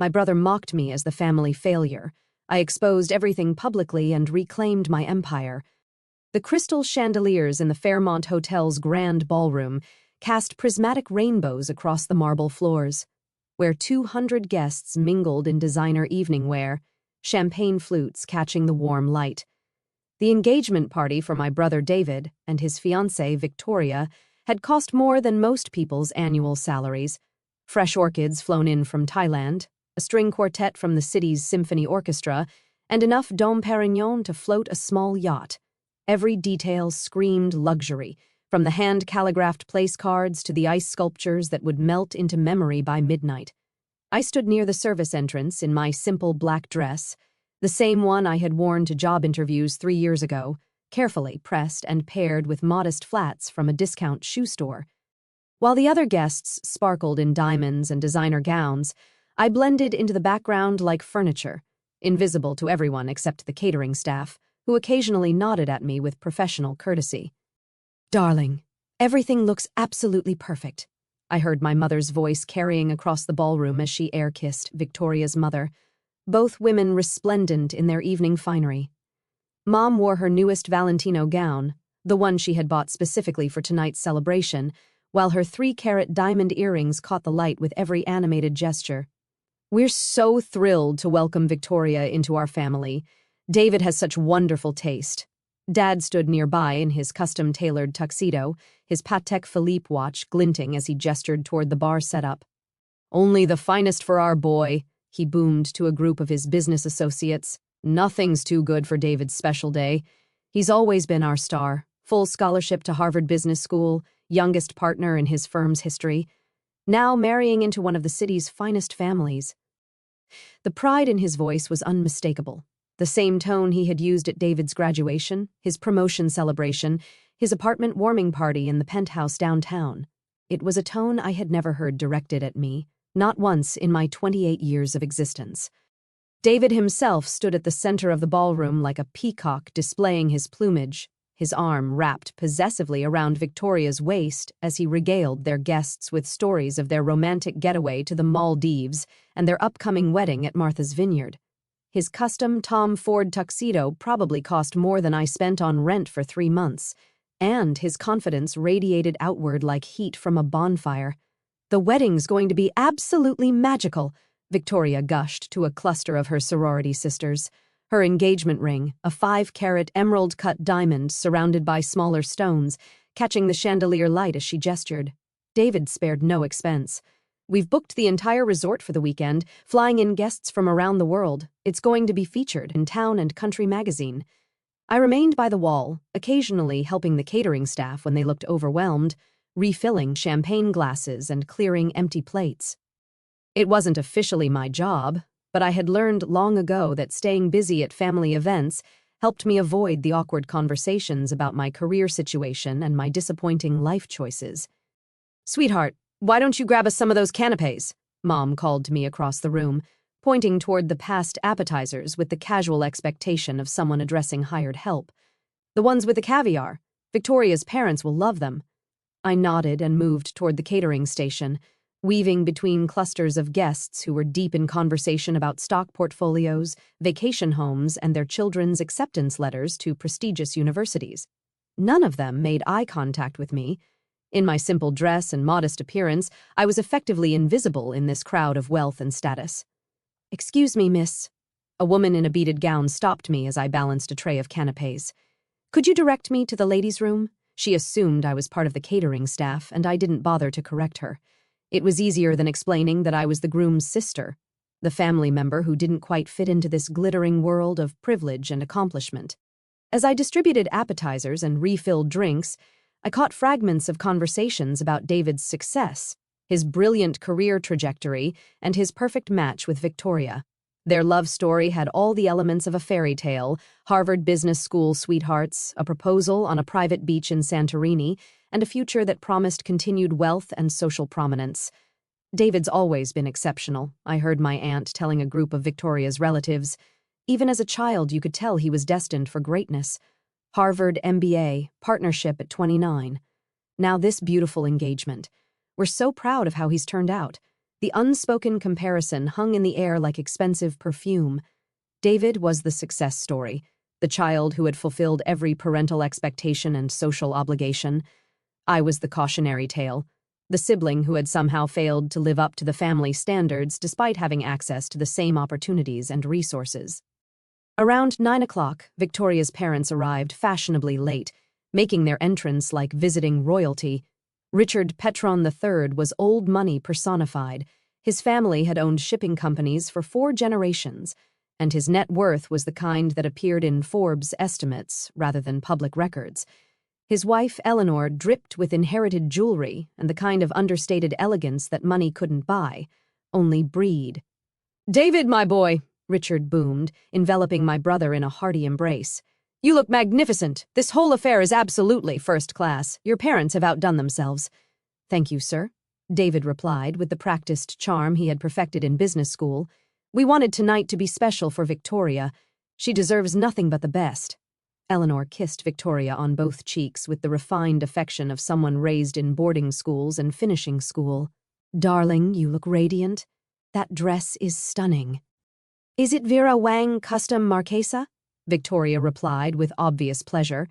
My brother mocked me as the family failure. I exposed everything publicly and reclaimed my empire. The crystal chandeliers in the Fairmont Hotel's grand ballroom cast prismatic rainbows across the marble floors, where 200 guests mingled in designer evening wear, champagne flutes catching the warm light. The engagement party for my brother David and his fiancée Victoria had cost more than most people's annual salaries. Fresh orchids flown in from Thailand, a string quartet from the city's symphony orchestra, and enough Dom Perignon to float a small yacht. Every detail screamed luxury, from the hand-calligraphed place cards to the ice sculptures that would melt into memory by midnight. I stood near the service entrance in my simple black dress, the same one I had worn to job interviews 3 years ago, carefully pressed and paired with modest flats from a discount shoe store. While the other guests sparkled in diamonds and designer gowns, I blended into the background like furniture, invisible to everyone except the catering staff, who occasionally nodded at me with professional courtesy. "Darling, everything looks absolutely perfect," I heard my mother's voice carrying across the ballroom as she air-kissed Victoria's mother, both women resplendent in their evening finery. Mom wore her newest Valentino gown, the one she had bought specifically for tonight's celebration, while her 3-carat diamond earrings caught the light with every animated gesture. "We're so thrilled to welcome Victoria into our family. David has such wonderful taste." Dad stood nearby in his custom-tailored tuxedo, his Patek Philippe watch glinting as he gestured toward the bar setup. "Only the finest for our boy," he boomed to a group of his business associates. "Nothing's too good for David's special day. He's always been our star. Full scholarship to Harvard Business School, youngest partner in his firm's history, now marrying into one of the city's finest families." The pride in his voice was unmistakable. The same tone he had used at David's graduation, his promotion celebration, his apartment warming party in the penthouse downtown. It was a tone I had never heard directed at me, not once in my 28 years of existence. David himself stood at the center of the ballroom like a peacock displaying his plumage, his arm wrapped possessively around Victoria's waist as he regaled their guests with stories of their romantic getaway to the Maldives and their upcoming wedding at Martha's Vineyard. His custom Tom Ford tuxedo probably cost more than I spent on rent for 3 months, and his confidence radiated outward like heat from a bonfire. "The wedding's going to be absolutely magical," Victoria gushed to a cluster of her sorority sisters. Her engagement ring, a 5-carat emerald-cut diamond surrounded by smaller stones, catching the chandelier light as she gestured. David spared no expense. "We've booked the entire resort for the weekend, flying in guests from around the world. It's going to be featured in Town and Country magazine." I remained by the wall, occasionally helping the catering staff when they looked overwhelmed, refilling champagne glasses and clearing empty plates. It wasn't officially my job, but I had learned long ago that staying busy at family events helped me avoid the awkward conversations about my career situation and my disappointing life choices. "Sweetheart, why don't you grab us some of those canapes?" Mom called to me across the room, pointing toward the past appetizers with the casual expectation of someone addressing hired help. "The ones with the caviar. Victoria's parents will love them." I nodded and moved toward the catering station, weaving between clusters of guests who were deep in conversation about stock portfolios, vacation homes, and their children's acceptance letters to prestigious universities. None of them made eye contact with me. In my simple dress and modest appearance, I was effectively invisible in this crowd of wealth and status. "Excuse me, miss." A woman in a beaded gown stopped me as I balanced a tray of canapes. "Could you direct me to the ladies' room?" She assumed I was part of the catering staff, and I didn't bother to correct her. It was easier than explaining that I was the groom's sister, the family member who didn't quite fit into this glittering world of privilege and accomplishment. As I distributed appetizers and refilled drinks, I caught fragments of conversations about David's success, his brilliant career trajectory, and his perfect match with Victoria. Their love story had all the elements of a fairy tale: Harvard Business School sweethearts, a proposal on a private beach in Santorini, and a future that promised continued wealth and social prominence. "David's always been exceptional," I heard my aunt telling a group of Victoria's relatives. "Even as a child, you could tell he was destined for greatness. Harvard MBA, partnership at 29. Now this beautiful engagement. We're so proud of how he's turned out. The unspoken comparison hung in the air like expensive perfume. David was the success story, the child who had fulfilled every parental expectation and social obligation. I was the cautionary tale, the sibling who had somehow failed to live up to the family standards despite having access to the same opportunities and resources. Around 9 o'clock, Victoria's parents arrived fashionably late, making their entrance like visiting royalty. Richard Petron III was old money personified. His family had owned shipping companies for 4 generations, and his net worth was the kind that appeared in Forbes estimates rather than public records. His wife, Eleanor, dripped with inherited jewelry and the kind of understated elegance that money couldn't buy, only breed. "David, my boy," Richard boomed, enveloping my brother in a hearty embrace. "You look magnificent. This whole affair is absolutely first class. Your parents have outdone themselves." "Thank you, sir," David replied with the practiced charm he had perfected in business school. "We wanted tonight to be special for Victoria. She deserves nothing but the best." Eleanor kissed Victoria on both cheeks with the refined affection of someone raised in boarding schools and finishing school. "Darling, you look radiant. That dress is stunning." "Is it Vera Wang Custom Marquesa?" Victoria replied with obvious pleasure.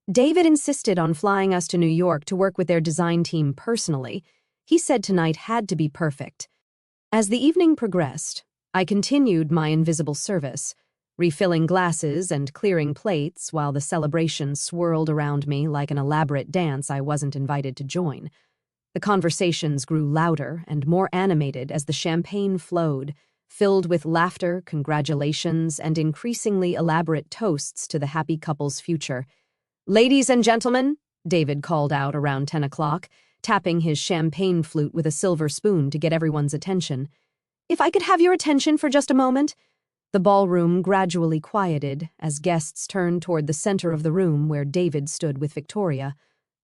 "David insisted on flying us to New York to work with their design team personally. He said tonight had to be perfect." As the evening progressed, I continued my invisible service, refilling glasses and clearing plates while the celebration swirled around me like an elaborate dance I wasn't invited to join. The conversations grew louder and more animated as the champagne flowed, filled with laughter, congratulations, and increasingly elaborate toasts to the happy couple's future. "Ladies and gentlemen," David called out around 10 o'clock, tapping his champagne flute with a silver spoon to get everyone's attention. "If I could have your attention for just a moment." The ballroom gradually quieted as guests turned toward the center of the room where David stood with Victoria,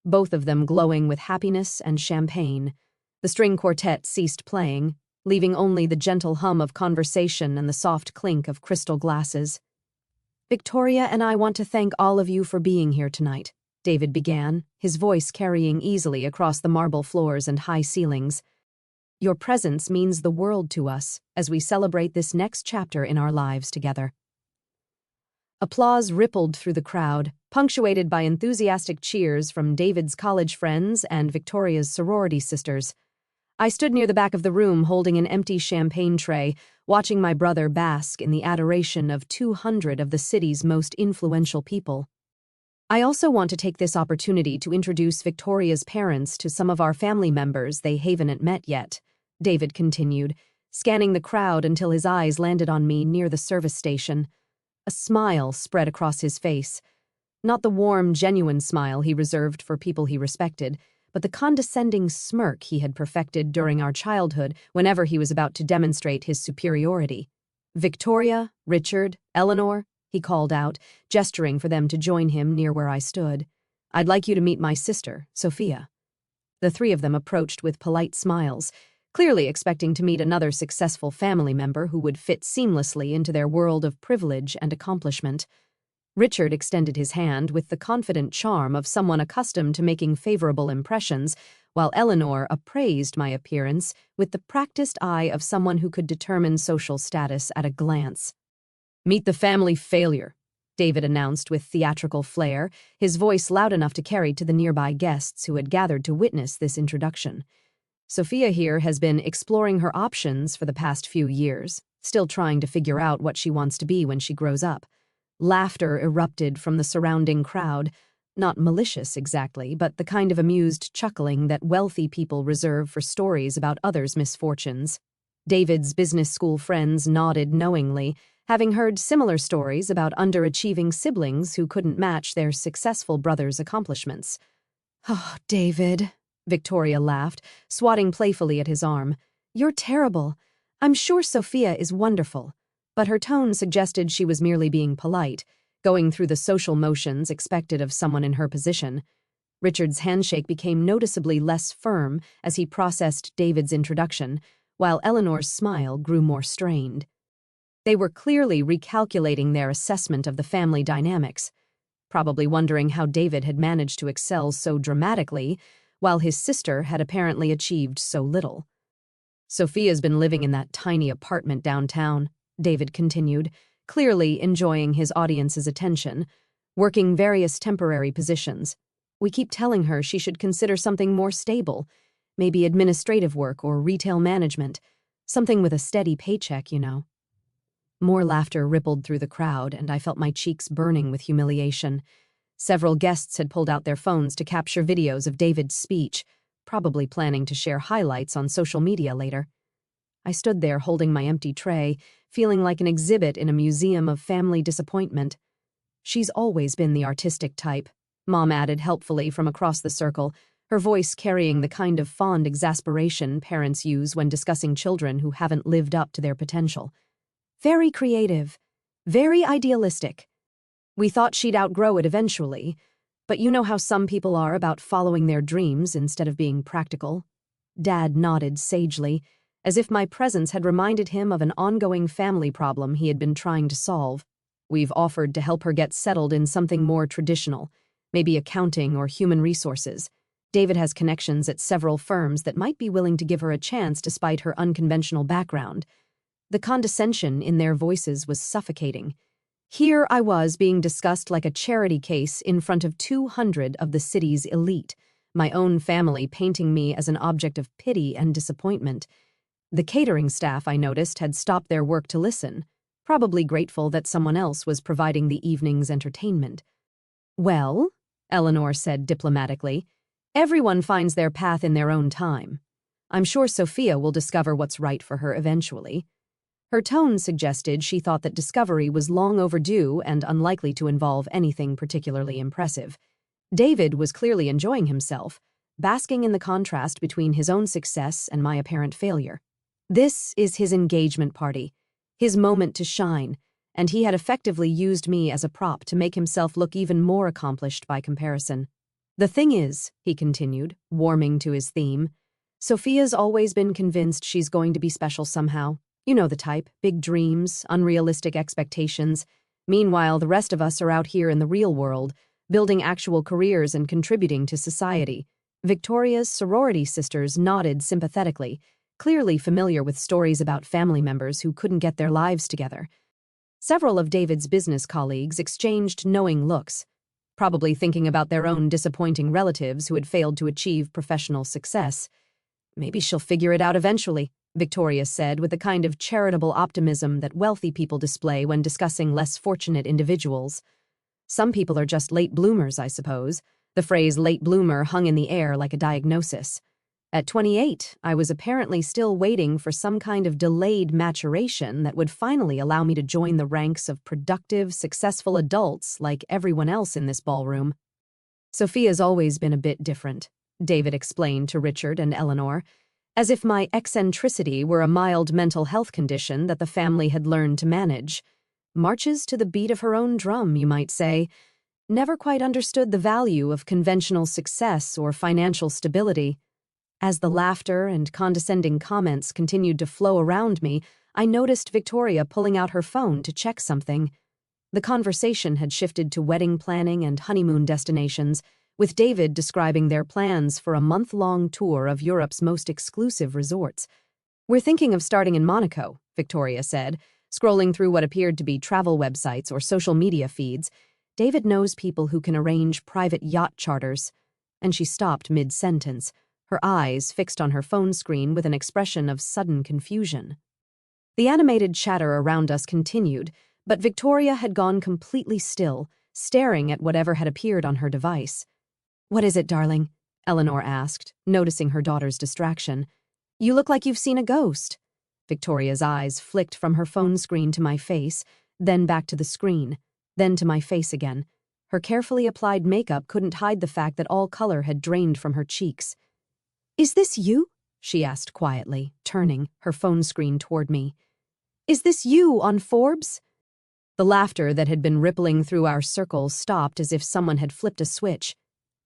both of them glowing with happiness and champagne. The string quartet ceased playing, leaving only the gentle hum of conversation and the soft clink of crystal glasses. "Victoria and I want to thank all of you for being here tonight," David began, his voice carrying easily across the marble floors and high ceilings. "Your presence means the world to us as we celebrate this next chapter in our lives together." Applause rippled through the crowd, punctuated by enthusiastic cheers from David's college friends and Victoria's sorority sisters. I stood near the back of the room holding an empty champagne tray, watching my brother bask in the adoration of 200 of the city's most influential people. "I also want to take this opportunity to introduce Victoria's parents to some of our family members they haven't met yet," David continued, scanning the crowd until his eyes landed on me near the service station. A smile spread across his face. Not the warm, genuine smile he reserved for people he respected, but the condescending smirk he had perfected during our childhood whenever he was about to demonstrate his superiority. "Victoria, Richard, Eleanor," he called out, gesturing for them to join him near where I stood. "I'd like you to meet my sister, Sophia." The 3 of them approached with polite smiles, clearly expecting to meet another successful family member who would fit seamlessly into their world of privilege and accomplishment. Richard extended his hand with the confident charm of someone accustomed to making favorable impressions, while Eleanor appraised my appearance with the practiced eye of someone who could determine social status at a glance. "Meet the family failure," David announced with theatrical flair, his voice loud enough to carry to the nearby guests who had gathered to witness this introduction. "Sophia here has been exploring her options for the past few years, still trying to figure out what she wants to be when she grows up." Laughter erupted from the surrounding crowd, not malicious exactly, but the kind of amused chuckling that wealthy people reserve for stories about others' misfortunes. David's business school friends nodded knowingly, having heard similar stories about underachieving siblings who couldn't match their successful brother's accomplishments. "Oh, David," Victoria laughed, swatting playfully at his arm. "You're terrible. I'm sure Sophia is wonderful." But her tone suggested she was merely being polite, going through the social motions expected of someone in her position. Richard's handshake became noticeably less firm as he processed David's introduction, while Eleanor's smile grew more strained. They were clearly recalculating their assessment of the family dynamics, probably wondering how David had managed to excel so dramatically, while his sister had apparently achieved so little. Sophia's been living in that tiny apartment downtown, David continued, clearly enjoying his audience's attention, working various temporary positions. We keep telling her she should consider something more stable, maybe administrative work or retail management, something with a steady paycheck, you know. More laughter rippled through the crowd, and I felt my cheeks burning with humiliation. Several guests had pulled out their phones to capture videos of David's speech, probably planning to share highlights on social media later. I stood there holding my empty tray, feeling like an exhibit in a museum of family disappointment. She's always been the artistic type, Mom added helpfully from across the circle, her voice carrying the kind of fond exasperation parents use when discussing children who haven't lived up to their potential. Very creative, very idealistic. We thought she'd outgrow it eventually, but you know how some people are about following their dreams instead of being practical. Dad nodded sagely, as if my presence had reminded him of an ongoing family problem he had been trying to solve. We've offered to help her get settled in something more traditional, maybe accounting or human resources. David has connections at several firms that might be willing to give her a chance despite her unconventional background. The condescension in their voices was suffocating. Here I was being discussed like a charity case in front of 200 of the city's elite, my own family painting me as an object of pity and disappointment. The catering staff, I noticed, had stopped their work to listen, probably grateful that someone else was providing the evening's entertainment. Well, Eleanor said diplomatically, everyone finds their path in their own time. I'm sure Sophia will discover what's right for her eventually. Her tone suggested she thought that discovery was long overdue and unlikely to involve anything particularly impressive. David was clearly enjoying himself, basking in the contrast between his own success and my apparent failure. This is his engagement party, his moment to shine, and he had effectively used me as a prop to make himself look even more accomplished by comparison. The thing is, he continued, warming to his theme, Sophia's always been convinced she's going to be special somehow. You know the type, big dreams, unrealistic expectations. Meanwhile, the rest of us are out here in the real world, building actual careers and contributing to society. Victoria's sorority sisters nodded sympathetically, clearly familiar with stories about family members who couldn't get their lives together. Several of David's business colleagues exchanged knowing looks, probably thinking about their own disappointing relatives who had failed to achieve professional success. Maybe she'll figure it out eventually, Victoria said with the kind of charitable optimism that wealthy people display when discussing less fortunate individuals. Some people are just late bloomers, I suppose. The phrase late bloomer hung in the air like a diagnosis. At 28, I was apparently still waiting for some kind of delayed maturation that would finally allow me to join the ranks of productive, successful adults like everyone else in this ballroom. Sophia's always been a bit different, David explained to Richard and Eleanor, as if my eccentricity were a mild mental health condition that the family had learned to manage. Marches to the beat of her own drum, you might say. Never quite understood the value of conventional success or financial stability. As the laughter and condescending comments continued to flow around me, I noticed Victoria pulling out her phone to check something. The conversation had shifted to wedding planning and honeymoon destinations, with David describing their plans for a month-long tour of Europe's most exclusive resorts. We're thinking of starting in Monaco, Victoria said, scrolling through what appeared to be travel websites or social media feeds. David knows people who can arrange private yacht charters. And she stopped mid-sentence, her eyes fixed on her phone screen with an expression of sudden confusion. The animated chatter around us continued, but Victoria had gone completely still, staring at whatever had appeared on her device. "What is it, darling?" Eleanor asked, noticing her daughter's distraction. "You look like you've seen a ghost." Victoria's eyes flicked from her phone screen to my face, then back to the screen, then to my face again. Her carefully applied makeup couldn't hide the fact that all color had drained from her cheeks. "Is this you?" she asked quietly, turning, her phone screen toward me. "Is this you on Forbes?" The laughter that had been rippling through our circle stopped as if someone had flipped a switch.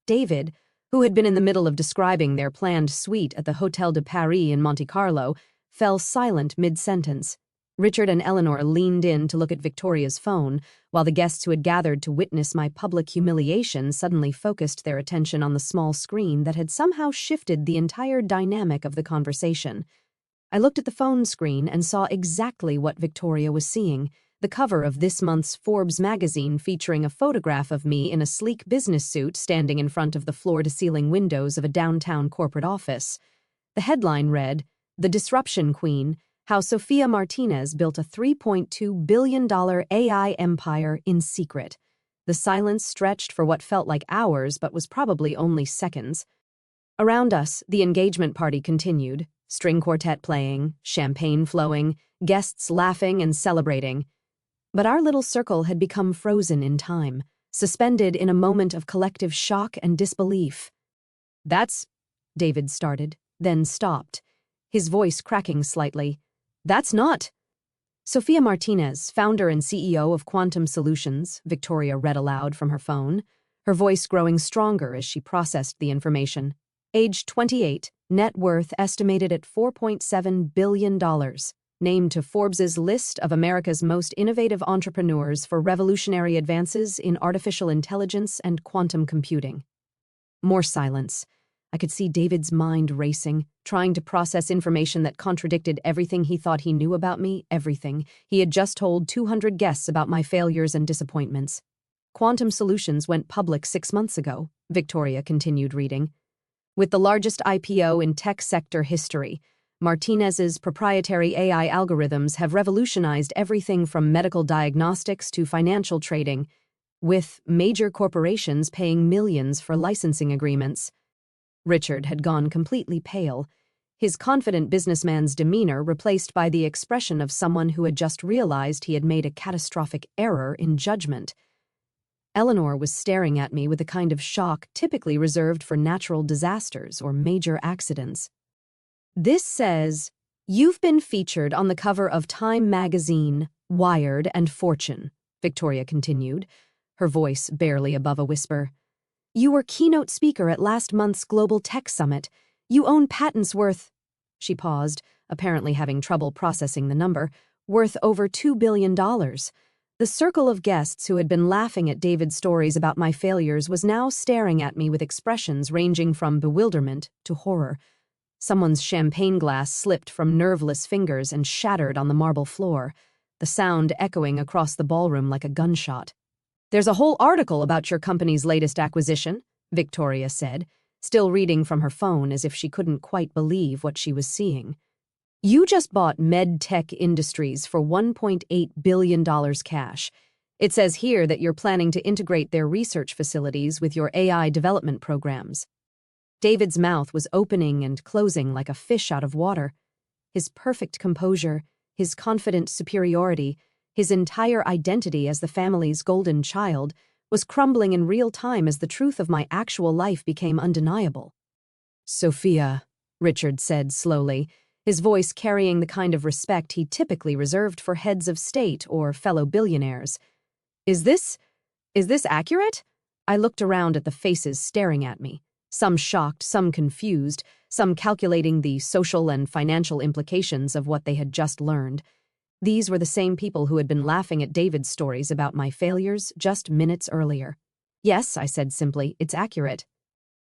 David, who had been in the middle of describing their planned suite at the Hotel de Paris in Monte Carlo, fell silent mid-sentence. Richard and Eleanor leaned in to look at Victoria's phone, while the guests who had gathered to witness my public humiliation suddenly focused their attention on the small screen that had somehow shifted the entire dynamic of the conversation. I looked at the phone screen and saw exactly what Victoria was seeing, the cover of this month's Forbes magazine featuring a photograph of me in a sleek business suit standing in front of the floor-to-ceiling windows of a downtown corporate office. The headline read, "The Disruption Queen, How Sophia Martinez Built a $3.2 billion AI Empire in Secret." The silence stretched for what felt like hours but was probably only seconds. Around us, the engagement party continued, string quartet playing, champagne flowing, guests laughing and celebrating. But our little circle had become frozen in time, suspended in a moment of collective shock and disbelief. "That's," David started, then stopped, his voice cracking slightly. "That's not." "Sophia Martinez, founder and CEO of Quantum Solutions," Victoria read aloud from her phone, her voice growing stronger as she processed the information. "Age 28, net worth estimated at $4.7 billion. Named to Forbes's list of America's most innovative entrepreneurs for revolutionary advances in artificial intelligence and quantum computing." More silence. I could see David's mind racing, trying to process information that contradicted everything he thought he knew about me, everything. He had just told 200 guests about my failures and disappointments. "Quantum Solutions went public 6 months ago," Victoria continued reading. "With the largest IPO in tech sector history, Martinez's proprietary AI algorithms have revolutionized everything from medical diagnostics to financial trading, with major corporations paying millions for licensing agreements." Richard had gone completely pale, his confident businessman's demeanor replaced by the expression of someone who had just realized he had made a catastrophic error in judgment. Eleanor was staring at me with the kind of shock typically reserved for natural disasters or major accidents. "This says, you've been featured on the cover of Time magazine, Wired, and Fortune," Victoria continued, her voice barely above a whisper. "You were keynote speaker at last month's Global Tech Summit. You own patents worth—" She paused, apparently having trouble processing the number, "worth over $2 billion. The circle of guests who had been laughing at David's stories about my failures was now staring at me with expressions ranging from bewilderment to horror. Someone's champagne glass slipped from nerveless fingers and shattered on the marble floor, the sound echoing across the ballroom like a gunshot. "There's a whole article about your company's latest acquisition," Victoria said, still reading from her phone as if she couldn't quite believe what she was seeing. "You just bought MedTech Industries for $1.8 billion cash. It says here that you're planning to integrate their research facilities with your AI development programs." David's mouth was opening and closing like a fish out of water. His perfect composure, his confident superiority, his entire identity as the family's golden child was crumbling in real time as the truth of my actual life became undeniable. "Sophia," Richard said slowly, his voice carrying the kind of respect he typically reserved for heads of state or fellow billionaires. Is this accurate?" I looked around at the faces staring at me, some shocked, some confused, some calculating the social and financial implications of what they had just learned. These were the same people who had been laughing at David's stories about my failures just minutes earlier. "Yes," I said simply, "it's accurate."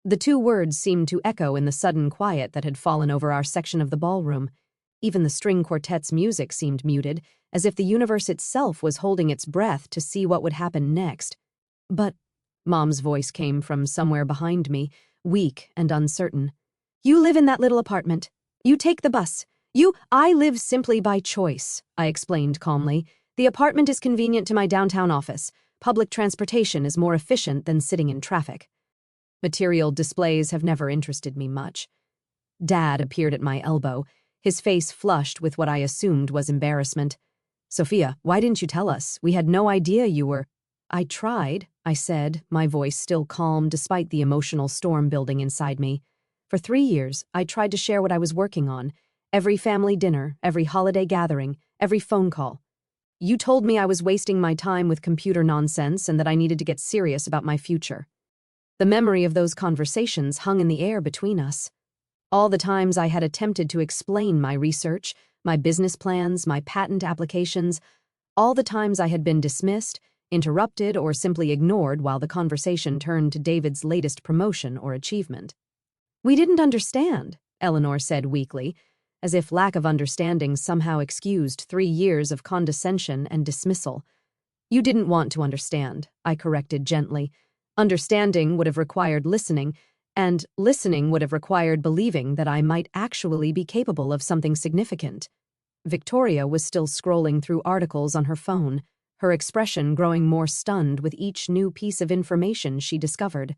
The two words seemed to echo in the sudden quiet that had fallen over our section of the ballroom. Even the string quartet's music seemed muted, as if the universe itself was holding its breath to see what would happen next. "But," Mom's voice came from somewhere behind me, weak and uncertain. "You live in that little apartment. You take the bus. I live simply by choice," I explained calmly. "The apartment is convenient to my downtown office. Public transportation is more efficient than sitting in traffic." Material displays have never interested me much. Dad appeared at my elbow, his face flushed with what I assumed was embarrassment. "Sophia, why didn't you tell us? We had no idea you were—" "I tried," I said, my voice still calm despite the emotional storm building inside me. "For 3 years, I tried to share what I was working on. Every family dinner, every holiday gathering, every phone call. You told me I was wasting my time with computer nonsense and that I needed to get serious about my future." The memory of those conversations hung in the air between us. All the times I had attempted to explain my research, my business plans, my patent applications, all the times I had been dismissed, interrupted, or simply ignored while the conversation turned to David's latest promotion or achievement. "We didn't understand," Eleanor said weakly, as if lack of understanding somehow excused 3 years of condescension and dismissal. You didn't want to understand, I corrected gently. Understanding would have required listening, and listening would have required believing that I might actually be capable of something significant. Victoria was still scrolling through articles on her phone, her expression growing more stunned with each new piece of information she discovered.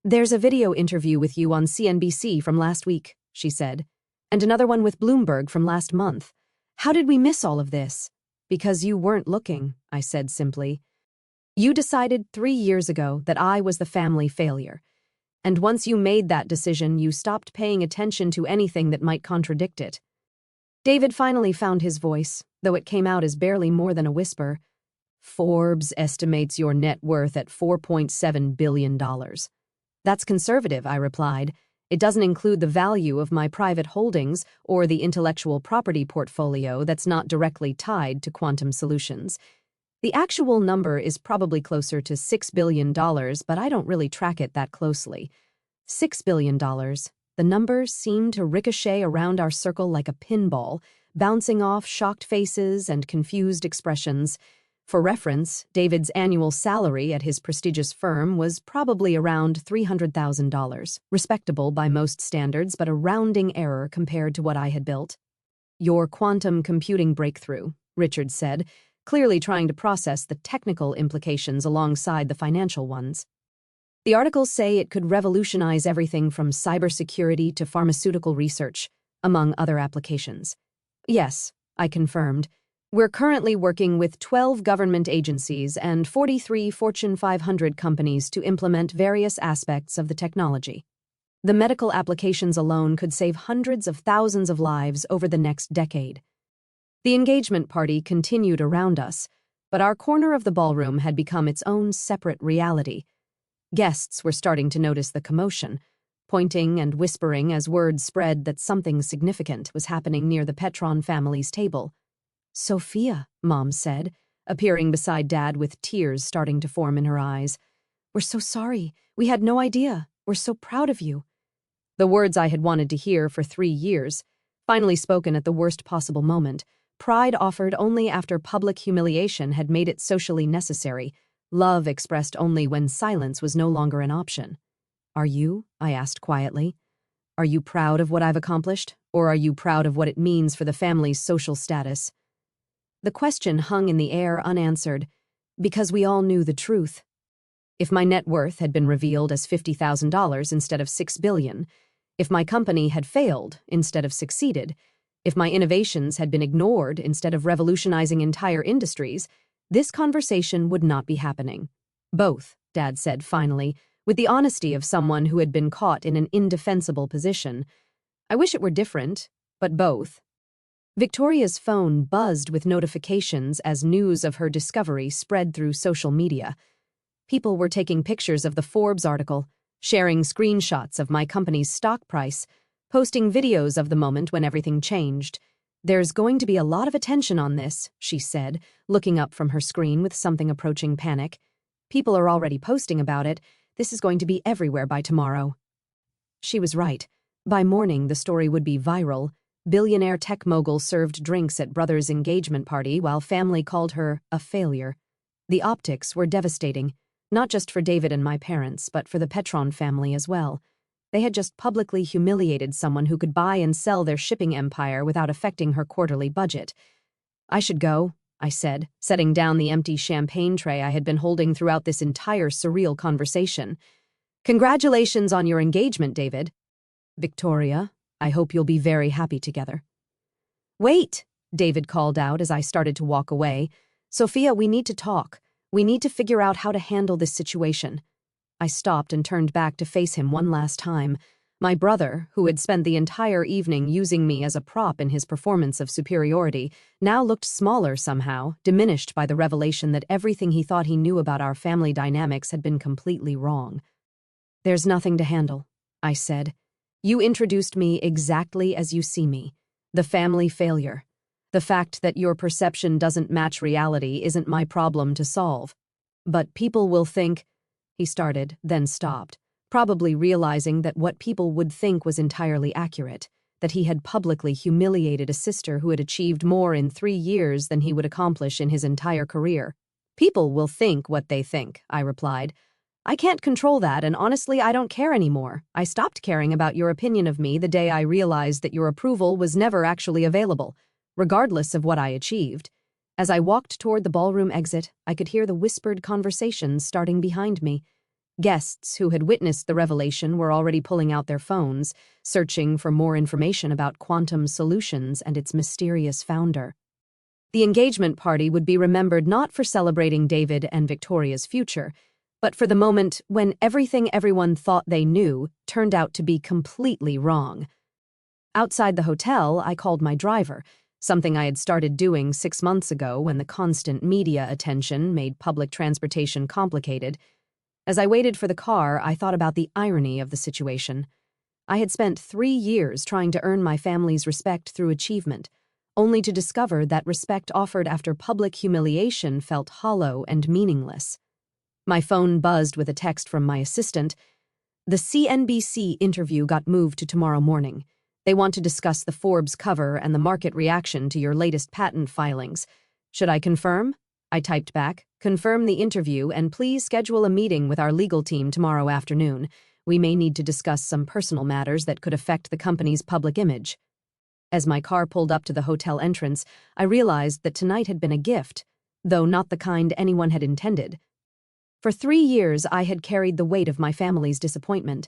"There's a video interview with you on CNBC from last week," she said, "and another one with Bloomberg from last month. How did we miss all of this?" "Because you weren't looking," I said simply. "You decided 3 years ago that I was the family failure. And once you made that decision, you stopped paying attention to anything that might contradict it." David finally found his voice, though it came out as barely more than a whisper. "Forbes estimates your net worth at $4.7 billion. That's conservative," I replied. "It doesn't include the value of my private holdings or the intellectual property portfolio that's not directly tied to quantum solutions. The actual number is probably closer to $6 billion, but I don't really track it that closely." $6 billion. The number seemed to ricochet around our circle like a pinball, bouncing off shocked faces and confused expressions. For reference, David's annual salary at his prestigious firm was probably around $300,000, respectable by most standards, but a rounding error compared to what I had built. "Your quantum computing breakthrough," Richard said, clearly trying to process the technical implications alongside the financial ones. "The articles say it could revolutionize everything from cybersecurity to pharmaceutical research, among other applications." "Yes," I confirmed. "We're currently working with 12 government agencies and 43 Fortune 500 companies to implement various aspects of the technology. The medical applications alone could save hundreds of thousands of lives over the next decade." The engagement party continued around us, but our corner of the ballroom had become its own separate reality. Guests were starting to notice the commotion, pointing and whispering as word spread that something significant was happening near the Petron family's table. "Sophia," Mom said, appearing beside Dad with tears starting to form in her eyes. "We're so sorry. We had no idea. We're so proud of you." The words I had wanted to hear for 3 years, finally spoken at the worst possible moment, pride offered only after public humiliation had made it socially necessary, love expressed only when silence was no longer an option. "Are you?" I asked quietly. "Are you proud of what I've accomplished, or are you proud of what it means for the family's social status?" The question hung in the air unanswered, because we all knew the truth. If my net worth had been revealed as $50,000 instead of $6 billion, if my company had failed instead of succeeded, if my innovations had been ignored instead of revolutionizing entire industries, this conversation would not be happening. "Both," Dad said finally, with the honesty of someone who had been caught in an indefensible position. "I wish it were different, but both." Victoria's phone buzzed with notifications as news of her discovery spread through social media. People were taking pictures of the Forbes article, sharing screenshots of my company's stock price, posting videos of the moment when everything changed. "There's going to be a lot of attention on this," she said, looking up from her screen with something approaching panic. "People are already posting about it. This is going to be everywhere by tomorrow." She was right. By morning, the story would be viral. Billionaire tech mogul served drinks at brother's engagement party while family called her a failure. The optics were devastating, not just for David and my parents, but for the Petron family as well. They had just publicly humiliated someone who could buy and sell their shipping empire without affecting her quarterly budget. "I should go," I said, setting down the empty champagne tray I had been holding throughout this entire surreal conversation. "Congratulations on your engagement, David." "Victoria, I hope you'll be very happy together." "Wait," David called out as I started to walk away. "Sophia, we need to talk. We need to figure out how to handle this situation." I stopped and turned back to face him one last time. My brother, who had spent the entire evening using me as a prop in his performance of superiority, now looked smaller somehow, diminished by the revelation that everything he thought he knew about our family dynamics had been completely wrong. "There's nothing to handle," I said. "You introduced me exactly as you see me. The family failure. The fact that your perception doesn't match reality isn't my problem to solve. But people will think—" He started, then stopped, probably realizing that what people would think was entirely accurate, that he had publicly humiliated a sister who had achieved more in 3 years than he would accomplish in his entire career. "People will think what they think," I replied. "I can't control that, and honestly, I don't care anymore. I stopped caring about your opinion of me the day I realized that your approval was never actually available, regardless of what I achieved." As I walked toward the ballroom exit, I could hear the whispered conversations starting behind me. Guests who had witnessed the revelation were already pulling out their phones, searching for more information about quantum solutions and its mysterious founder. The engagement party would be remembered not for celebrating David and Victoria's future, but for the moment when everything everyone thought they knew turned out to be completely wrong. Outside the hotel, I called my driver, something I had started doing 6 months ago when the constant media attention made public transportation complicated. As I waited for the car, I thought about the irony of the situation. I had spent 3 years trying to earn my family's respect through achievement, only to discover that respect offered after public humiliation felt hollow and meaningless. My phone buzzed with a text from my assistant. "The CNBC interview got moved to tomorrow morning. They want to discuss the Forbes cover and the market reaction to your latest patent filings. Should I confirm?" I typed back, "Confirm the interview and please schedule a meeting with our legal team tomorrow afternoon. We may need to discuss some personal matters that could affect the company's public image." As my car pulled up to the hotel entrance, I realized that tonight had been a gift, though not the kind anyone had intended. For 3 years, I had carried the weight of my family's disappointment,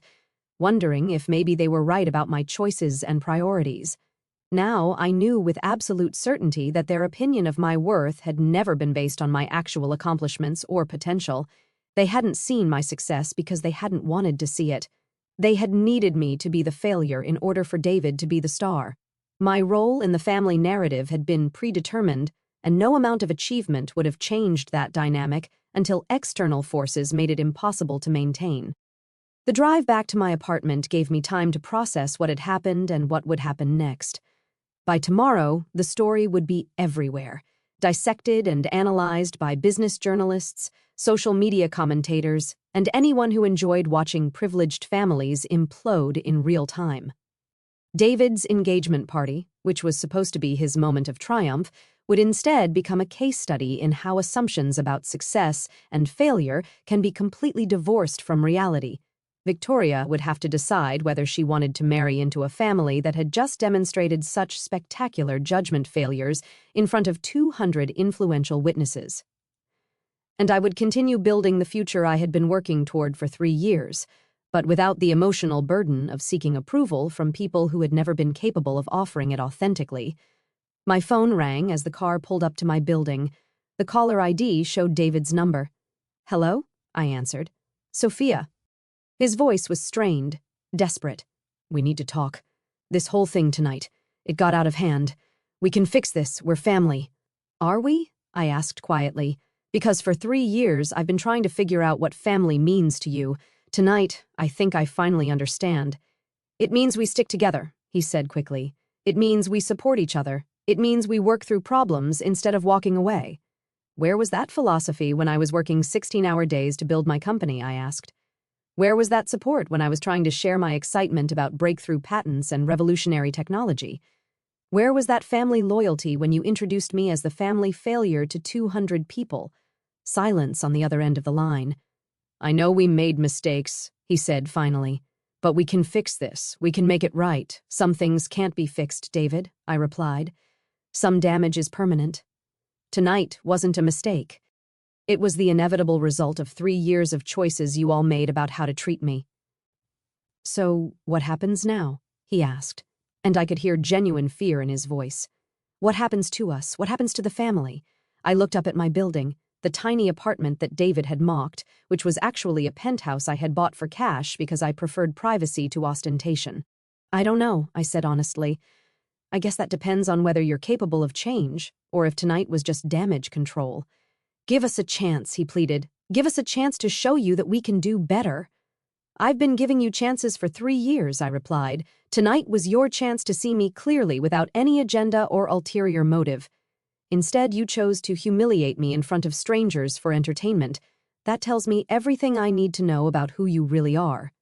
wondering if maybe they were right about my choices and priorities. Now I knew with absolute certainty that their opinion of my worth had never been based on my actual accomplishments or potential. They hadn't seen my success because they hadn't wanted to see it. They had needed me to be the failure in order for David to be the star. My role in the family narrative had been predetermined, and no amount of achievement would have changed that dynamic until external forces made it impossible to maintain. The drive back to my apartment gave me time to process what had happened and what would happen next. By tomorrow, the story would be everywhere, dissected and analyzed by business journalists, social media commentators, and anyone who enjoyed watching privileged families implode in real time. David's engagement party, which was supposed to be his moment of triumph, would instead become a case study in how assumptions about success and failure can be completely divorced from reality. Victoria would have to decide whether she wanted to marry into a family that had just demonstrated such spectacular judgment failures in front of 200 influential witnesses. And I would continue building the future I had been working toward for 3 years, but without the emotional burden of seeking approval from people who had never been capable of offering it authentically. My phone rang as the car pulled up to my building. The caller ID showed David's number. "Hello?" I answered. "Sophia." His voice was strained, desperate. "We need to talk. This whole thing tonight. It got out of hand. We can fix this. We're family." "Are we?" I asked quietly. "Because for 3 years I've been trying to figure out what family means to you. Tonight, I think I finally understand." "It means we stick together," he said quickly. "It means we support each other. It means we work through problems instead of walking away." "Where was that philosophy when I was working 16-hour days to build my company?" I asked. "Where was that support when I was trying to share my excitement about breakthrough patents and revolutionary technology? Where was that family loyalty when you introduced me as the family failure to 200 people?" Silence on the other end of the line. "I know we made mistakes," he said finally, "but we can fix this. We can make it right. Some things can't be fixed, David," I replied. "Some damage is permanent." Tonight wasn't a mistake. It was the inevitable result of 3 years of choices you all made about how to treat me. "So, what happens now?" he asked, and I could hear genuine fear in his voice. "What happens to us? What happens to the family?" I looked up at my building, the tiny apartment that David had mocked, which was actually a penthouse I had bought for cash because I preferred privacy to ostentation. "I don't know," I said honestly. "I guess that depends on whether you're capable of change, or if tonight was just damage control." "Give us a chance," he pleaded. "Give us a chance to show you that we can do better." "I've been giving you chances for 3 years," I replied. "Tonight was your chance to see me clearly without any agenda or ulterior motive. Instead, you chose to humiliate me in front of strangers for entertainment. That tells me everything I need to know about who you really are."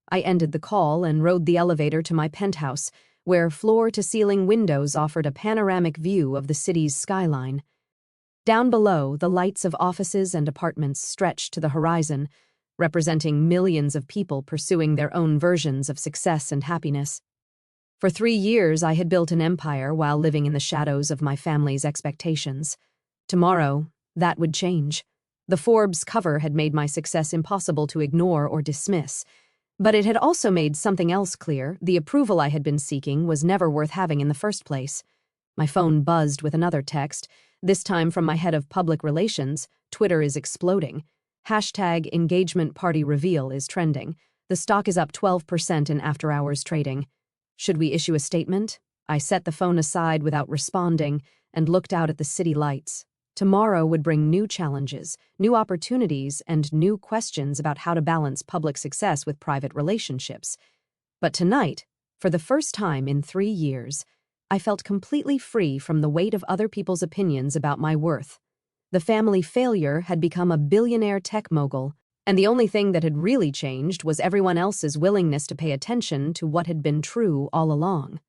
I ended the call and rode the elevator to my penthouse, where floor-to-ceiling windows offered a panoramic view of the city's skyline. Down below, the lights of offices and apartments stretched to the horizon, representing millions of people pursuing their own versions of success and happiness. For 3 years, I had built an empire while living in the shadows of my family's expectations. Tomorrow, that would change. The Forbes cover had made my success impossible to ignore or dismiss, but it had also made something else clear: the approval I had been seeking was never worth having in the first place. My phone buzzed with another text, this time from my head of public relations. Twitter is exploding. #engagement party reveal is trending. The stock is up 12% in after-hours trading. Should we issue a statement? I set the phone aside without responding and looked out at the city lights. Tomorrow would bring new challenges, new opportunities, and new questions about how to balance public success with private relationships. But tonight, for the first time in 3 years, I felt completely free from the weight of other people's opinions about my worth. The family failure had become a billionaire tech mogul, and the only thing that had really changed was everyone else's willingness to pay attention to what had been true all along.